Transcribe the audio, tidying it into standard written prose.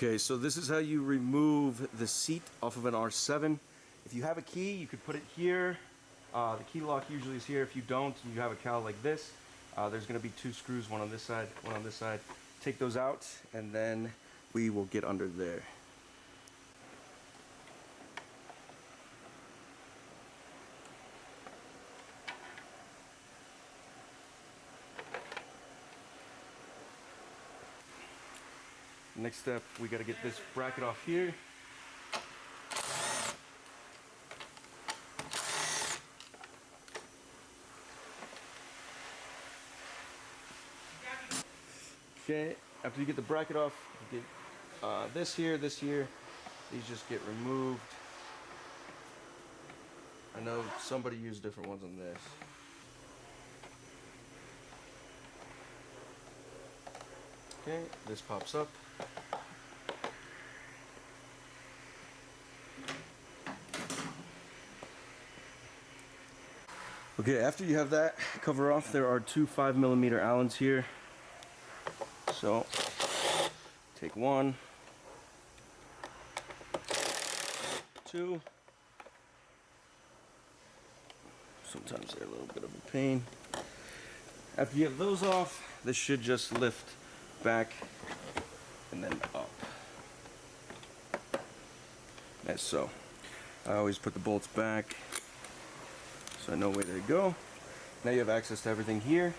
Okay, so this is how you remove the seat off of an R7. If you have a key, you could put it here. The key lock usually is here. If you don't, and you have a cowl like this, there's going to be two screws, one on this side, one on this side. Take those out, and then we will get under there. Next step, we got to get this bracket off here. Okay, after you get the bracket off, you get this here, these just get removed. I know somebody used different ones on this. Okay, this pops up. Okay, after you have that cover off, there are two 5mm Allens here. So, take one, two. Sometimes they're a little bit of a pain. After you have those off, this should just lift back and then up. As so. I always put the bolts back so I know where they go. Now you have access to everything here.